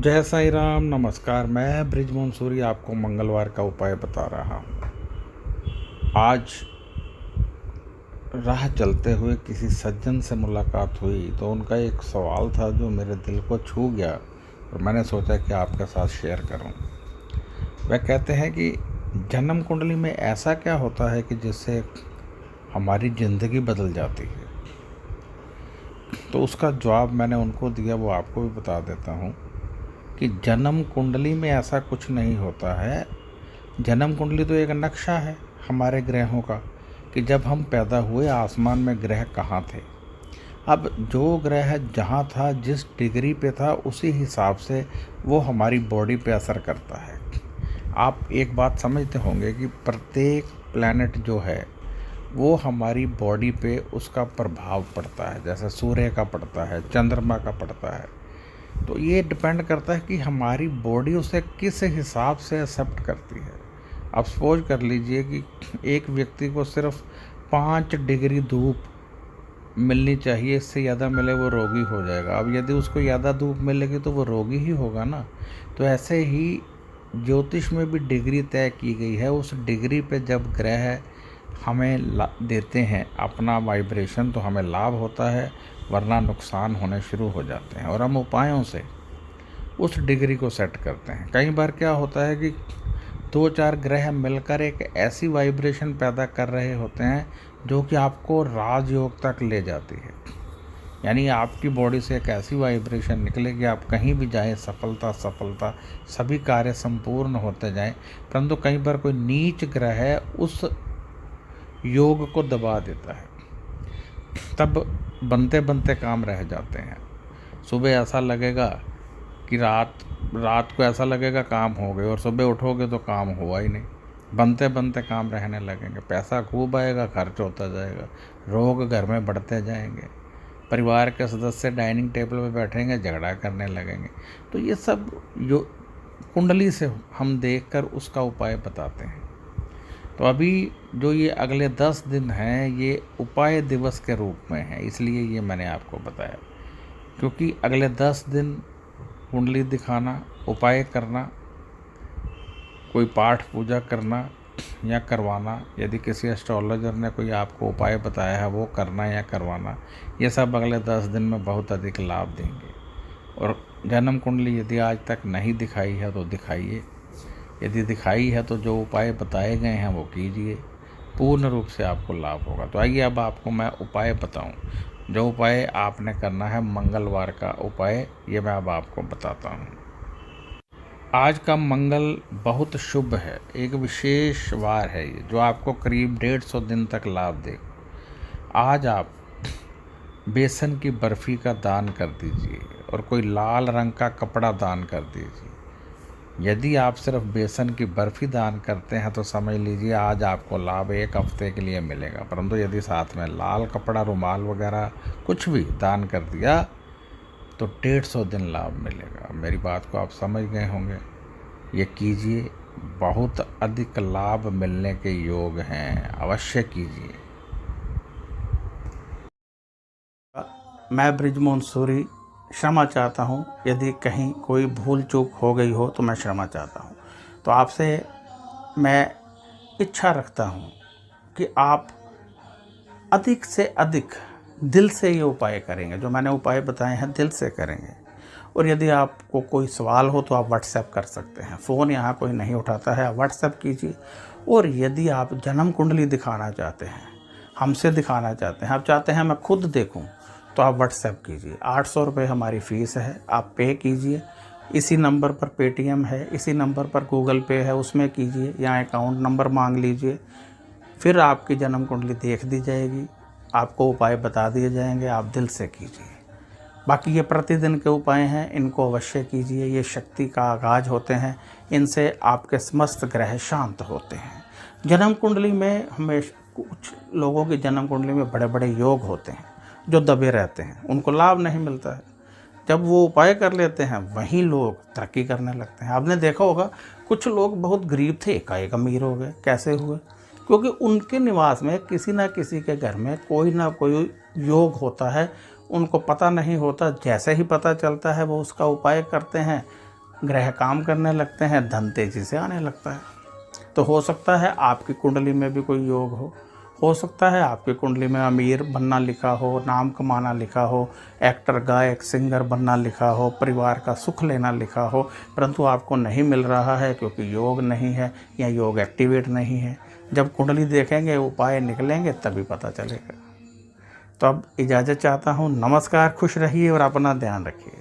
जय साईं राम। नमस्कार। मैं ब्रिजमोहन सूरी आपको मंगलवार का उपाय बता रहा हूँ। आज राह चलते हुए किसी सज्जन से मुलाकात हुई तो उनका एक सवाल था जो मेरे दिल को छू गया और मैंने सोचा कि आपके साथ शेयर करूँ। वह कहते हैं कि जन्म कुंडली में ऐसा क्या होता है कि जिससे हमारी ज़िंदगी बदल जाती है। तो उसका जवाब मैंने उनको दिया, वो आपको भी बता देता हूँ कि जन्म कुंडली में ऐसा कुछ नहीं होता है। जन्म कुंडली तो एक नक्शा है हमारे ग्रहों का कि जब हम पैदा हुए आसमान में ग्रह कहाँ थे। अब जो ग्रह जहाँ था, जिस डिग्री पे था, उसी हिसाब से वो हमारी बॉडी पे असर करता है। आप एक बात समझते होंगे कि प्रत्येक प्लैनेट जो है वो हमारी बॉडी पे उसका प्रभाव पड़ता है। जैसे सूर्य का पड़ता है, चंद्रमा का पड़ता है। तो ये डिपेंड करता है कि हमारी बॉडी उसे किस हिसाब से एक्सेप्ट करती है। अब सपोज कर लीजिए कि एक व्यक्ति को सिर्फ 5 डिग्री धूप मिलनी चाहिए, इससे ज़्यादा मिले वो रोगी हो जाएगा। अब यदि उसको ज़्यादा धूप मिलेगी तो वो रोगी ही होगा ना। तो ऐसे ही ज्योतिष में भी डिग्री तय की गई है। उस डिग्री पे जब ग्रह हमें देते हैं अपना वाइब्रेशन तो हमें लाभ होता है, वरना नुकसान होने शुरू हो जाते हैं। और हम उपायों से उस डिग्री को सेट करते हैं। कई बार क्या होता है कि 2-4 ग्रह मिलकर एक ऐसी वाइब्रेशन पैदा कर रहे होते हैं जो कि आपको राजयोग तक ले जाती है। यानी आपकी बॉडी से एक ऐसी वाइब्रेशन निकले कि आप कहीं भी जाएं, सफलता सफलता, सभी कार्य संपूर्ण होते जाएं। परंतु कई बार कोई नीच ग्रह उस योग को दबा देता है, तब बनते बनते काम रह जाते हैं। सुबह ऐसा लगेगा कि रात को ऐसा लगेगा काम हो गए, और सुबह उठोगे तो काम हुआ ही नहीं। बनते बनते काम रहने लगेंगे, पैसा खूब आएगा, खर्च होता जाएगा, रोग घर में बढ़ते जाएंगे, परिवार के सदस्य डाइनिंग टेबल पे बैठेंगे, झगड़ा करने लगेंगे। तो ये सब जो कुंडली से हम देखकर उसका उपाय बताते हैं। तो अभी जो ये अगले 10 दिन हैं ये उपाय दिवस के रूप में है, इसलिए ये मैंने आपको बताया। क्योंकि अगले 10 दिन कुंडली दिखाना, उपाय करना, कोई पाठ पूजा करना या करवाना, यदि किसी एस्ट्रोलॉजर ने कोई आपको उपाय बताया है वो करना या करवाना, ये सब अगले 10 दिन में बहुत अधिक लाभ देंगे। और जन्म कुंडली यदि आज तक नहीं दिखाई है तो दिखाइए, यदि दिखाई है तो जो उपाय बताए गए हैं वो कीजिए, पूर्ण रूप से आपको लाभ होगा। तो आइए अब आपको मैं उपाय बताऊं। जो उपाय आपने करना है, मंगलवार का उपाय, ये मैं अब आपको बताता हूं। आज का मंगल बहुत शुभ है, एक विशेष वार है ये, जो आपको करीब 150 दिन तक लाभ देगा। आज आप बेसन की बर्फ़ी का दान कर दीजिए और कोई लाल रंग का कपड़ा दान कर दीजिए। यदि आप सिर्फ बेसन की बर्फ़ी दान करते हैं तो समझ लीजिए आज आपको लाभ 1 हफ्ते के लिए मिलेगा। परंतु यदि साथ में लाल कपड़ा, रुमाल वगैरह कुछ भी दान कर दिया तो 150 दिन लाभ मिलेगा। मेरी बात को आप समझ गए होंगे। ये कीजिए, बहुत अधिक लाभ मिलने के योग हैं, अवश्य कीजिए। मैं ब्रिजमोहन सूरी क्षमा चाहता हूँ, यदि कहीं कोई भूल चूक हो गई हो तो मैं क्षमा चाहता हूँ। तो आपसे मैं इच्छा रखता हूँ कि आप अधिक से अधिक दिल से ये उपाय करेंगे। जो मैंने उपाय बताए हैं दिल से करेंगे। और यदि आपको कोई सवाल हो तो आप व्हाट्सएप कर सकते हैं। फ़ोन यहाँ कोई नहीं उठाता है, आप व्हाट्सएप कीजिए। और यदि आप जन्म कुंडली दिखाना चाहते हैं, हमसे दिखाना चाहते हैं, आप चाहते हैं मैं खुद देखूं, तो आप व्हाट्सएप कीजिए। 800 रुपये हमारी फ़ीस है, आप पे कीजिए। इसी नंबर पर पेटीएम है, इसी नंबर पर गूगल पे है, उसमें कीजिए, या अकाउंट नंबर मांग लीजिए। फिर आपकी जन्म कुंडली देख दी जाएगी। आपको उपाय बता दिए जाएंगे, आप दिल से कीजिए। बाकी ये प्रतिदिन के उपाय हैं, इनको अवश्य कीजिए। ये शक्ति का आगाज़ होते हैं, इनसे आपके समस्त ग्रह शांत होते हैं। जन्म कुंडली में हमेशा कुछ लोगों की जन्म कुंडली में बड़े बड़े योग होते हैं जो दबे रहते हैं, उनको लाभ नहीं मिलता है। जब वो उपाय कर लेते हैं वहीं लोग तरक्की करने लगते हैं। आपने देखा होगा कुछ लोग बहुत गरीब थे, एकाएक अमीर हो गए। कैसे हुए? क्योंकि उनके निवास में किसी ना किसी के घर में कोई ना कोई योग होता है, उनको पता नहीं होता। जैसे ही पता चलता है वो उसका उपाय करते हैं, ग्रह काम करने लगते हैं, धन तेजी से आने लगता है। तो हो सकता है आपकी कुंडली में भी कोई योग हो सकता है आपकी कुंडली में अमीर बनना लिखा हो, नाम कमाना लिखा हो, एक्टर गायक सिंगर बनना लिखा हो, परिवार का सुख लेना लिखा हो, परंतु आपको नहीं मिल रहा है क्योंकि योग नहीं है या योग एक्टिवेट नहीं है। जब कुंडली देखेंगे, उपाय निकलेंगे, तभी पता चलेगा। तो अब इजाज़त चाहता हूँ। नमस्कार, खुश रहिए और अपना ध्यान रखिए।